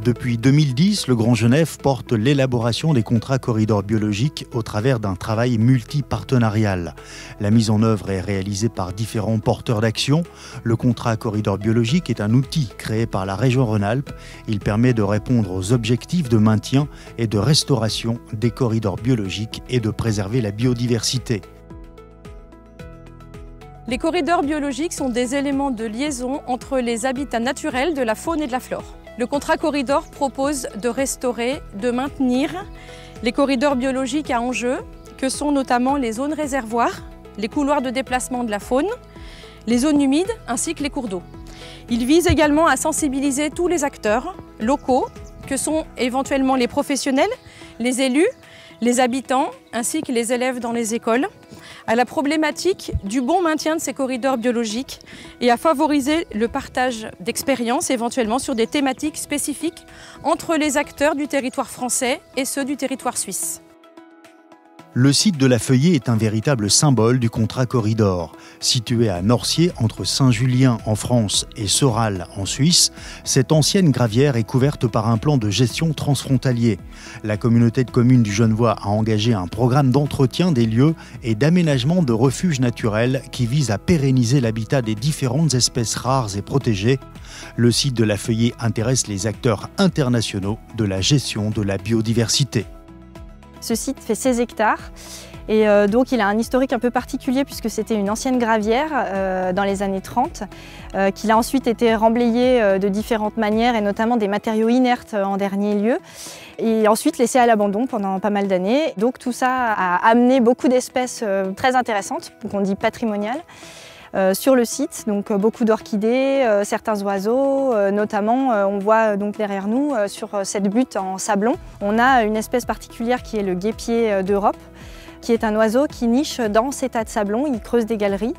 Depuis 2010, le Grand Genève porte l'élaboration des contrats corridors biologiques au travers d'un travail multipartenarial. La mise en œuvre est réalisée par différents porteurs d'action. Le contrat corridor biologique est un outil créé par la région Rhône-Alpes. Il permet de répondre aux objectifs de maintien et de restauration des corridors biologiques et de préserver la biodiversité. Les corridors biologiques sont des éléments de liaison entre les habitats naturels de la faune et de la flore. Le contrat corridor propose de restaurer, de maintenir les corridors biologiques à enjeu, que sont notamment les zones réservoirs, les couloirs de déplacement de la faune, les zones humides ainsi que les cours d'eau. Il vise également à sensibiliser tous les acteurs locaux, que sont éventuellement les professionnels, les élus, les habitants ainsi que les élèves dans les écoles, à la problématique du bon maintien de ces corridors biologiques et à favoriser le partage d'expériences éventuellement sur des thématiques spécifiques entre les acteurs du territoire français et ceux du territoire suisse. Le site de la Feuillée est un véritable symbole du contrat corridor. Situé à Norcier, entre Saint-Julien en France et Soral en Suisse, cette ancienne gravière est couverte par un plan de gestion transfrontalier. La communauté de communes du Genevois a engagé un programme d'entretien des lieux et d'aménagement de refuges naturels qui vise à pérenniser l'habitat des différentes espèces rares et protégées. Le site de la Feuillée intéresse les acteurs internationaux de la gestion de la biodiversité. Ce site fait 16 hectares et donc il a un historique un peu particulier puisque c'était une ancienne gravière dans les années 30 qu'il a ensuite été remblayé de différentes manières et notamment des matériaux inertes en dernier lieu et ensuite laissé à l'abandon pendant pas mal d'années. Donc tout ça a amené beaucoup d'espèces très intéressantes, qu'on dit patrimoniales, sur le site, donc beaucoup d'orchidées, certains oiseaux, notamment on voit donc derrière nous sur cette butte en sablon, on a une espèce particulière qui est le guêpier d'Europe, qui est un oiseau qui niche dans ces tas de sablon, il creuse des galeries.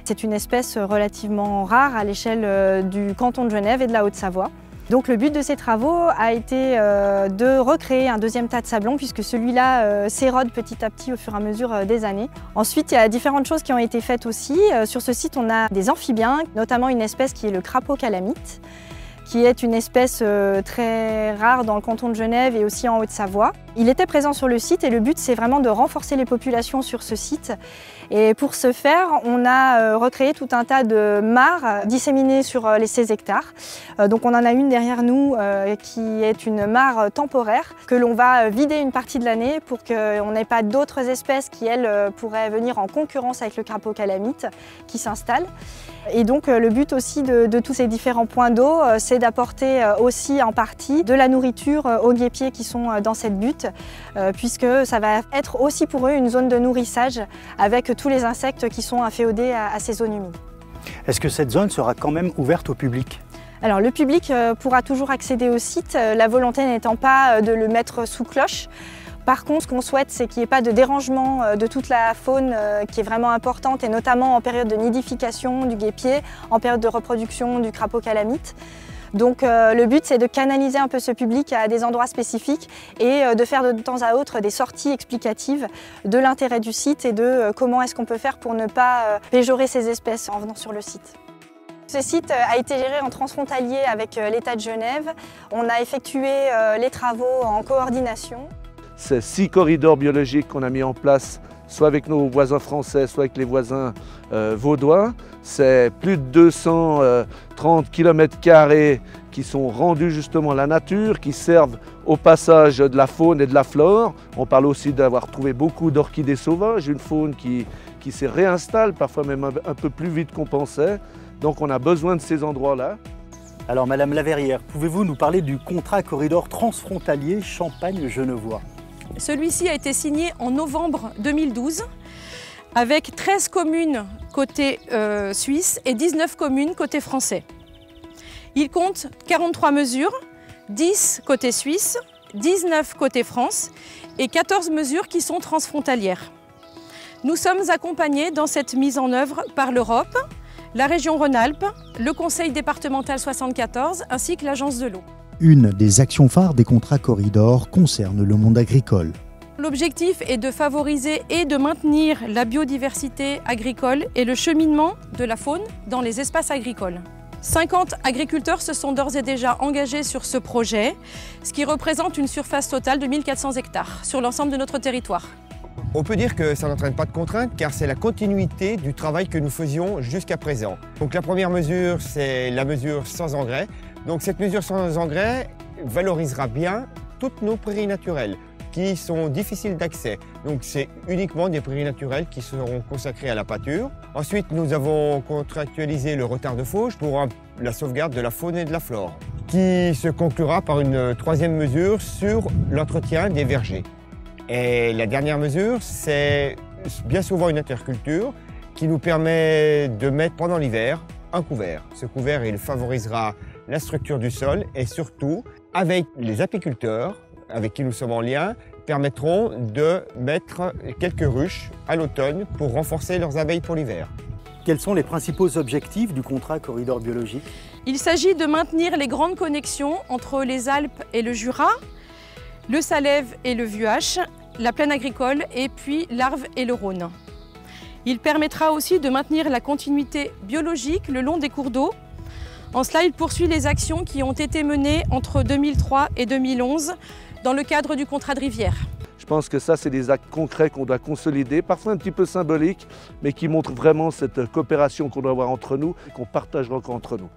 C'est une espèce relativement rare à l'échelle du canton de Genève et de la Haute-Savoie. Donc le but de ces travaux a été de recréer un deuxième tas de sablon puisque celui-là s'érode petit à petit au fur et à mesure des années. Ensuite, il y a différentes choses qui ont été faites aussi. Sur ce site, on a des amphibiens, notamment une espèce qui est le crapaud calamite, qui est une espèce très rare dans le canton de Genève et aussi en Haute-Savoie. Il était présent sur le site et le but c'est vraiment de renforcer les populations sur ce site. Et pour ce faire, on a recréé tout un tas de mares disséminées sur les 16 hectares. Donc on en a une derrière nous qui est une mare temporaire que l'on va vider une partie de l'année pour qu'on n'ait pas d'autres espèces qui, elles, pourraient venir en concurrence avec le crapaud calamite qui s'installe. Et donc le but aussi de tous ces différents points d'eau, c'est d'apporter aussi en partie de la nourriture aux guêpiers qui sont dans cette butte, puisque ça va être aussi pour eux une zone de nourrissage avec tous les insectes qui sont inféodés à ces zones humides. Est-ce que cette zone sera quand même ouverte au public ? Alors le public pourra toujours accéder au site, la volonté n'étant pas de le mettre sous cloche. Par contre, ce qu'on souhaite, c'est qu'il n'y ait pas de dérangement de toute la faune qui est vraiment importante, et notamment en période de nidification du guêpier, en période de reproduction du crapaud calamite. Donc le but, c'est de canaliser un peu ce public à des endroits spécifiques et de faire de temps à autre des sorties explicatives de l'intérêt du site et de comment est-ce qu'on peut faire pour ne pas péjorer ces espèces en venant sur le site. Ce site a été géré en transfrontalier avec l'État de Genève. On a effectué les travaux en coordination. Ces 6 corridors biologiques qu'on a mis en place, soit avec nos voisins français, soit avec les voisins vaudois. C'est plus de 230 km² qui sont rendus justement à la nature, qui servent au passage de la faune et de la flore. On parle aussi d'avoir trouvé beaucoup d'orchidées sauvages, une faune qui se réinstalle, parfois même un peu plus vite qu'on pensait. Donc on a besoin de ces endroits-là. Alors Madame Laverrière, pouvez-vous nous parler du contrat corridor transfrontalier Champagne-Genevois ? Celui-ci a été signé en novembre 2012 avec 13 communes côté suisse et 19 communes côté français. Il compte 43 mesures, 10 côté suisse, 19 côté France et 14 mesures qui sont transfrontalières. Nous sommes accompagnés dans cette mise en œuvre par l'Europe, la région Rhône-Alpes, le Conseil départemental 74 ainsi que l'Agence de l'eau. Une des actions phares des contrats corridors concerne le monde agricole. L'objectif est de favoriser et de maintenir la biodiversité agricole et le cheminement de la faune dans les espaces agricoles. 50 agriculteurs se sont d'ores et déjà engagés sur ce projet, ce qui représente une surface totale de 1400 hectares sur l'ensemble de notre territoire. On peut dire que ça n'entraîne pas de contraintes car c'est la continuité du travail que nous faisions jusqu'à présent. Donc la première mesure, c'est la mesure sans engrais. Donc cette mesure sans engrais valorisera bien toutes nos prairies naturelles qui sont difficiles d'accès. Donc c'est uniquement des prairies naturelles qui seront consacrées à la pâture. Ensuite, nous avons contractualisé le retard de fauche pour la sauvegarde de la faune et de la flore, qui se conclura par une troisième mesure sur l'entretien des vergers. Et la dernière mesure, c'est bien souvent une interculture qui nous permet de mettre pendant l'hiver un couvert. Ce couvert, il favorisera la structure du sol et surtout, avec les apiculteurs, avec qui nous sommes en lien, permettront de mettre quelques ruches à l'automne pour renforcer leurs abeilles pour l'hiver. Quels sont les principaux objectifs du contrat corridor biologique? Il s'agit de maintenir les grandes connexions entre les Alpes et le Jura, le Salève et le Vuache, la plaine agricole et puis l'Arve et le Rhône. Il permettra aussi de maintenir la continuité biologique le long des cours d'eau. En cela, il poursuit les actions qui ont été menées entre 2003 et 2011 dans le cadre du contrat de rivière. Je pense que ça, c'est des actes concrets qu'on doit consolider, parfois un petit peu symboliques, mais qui montrent vraiment cette coopération qu'on doit avoir entre nous et qu'on partagera encore entre nous.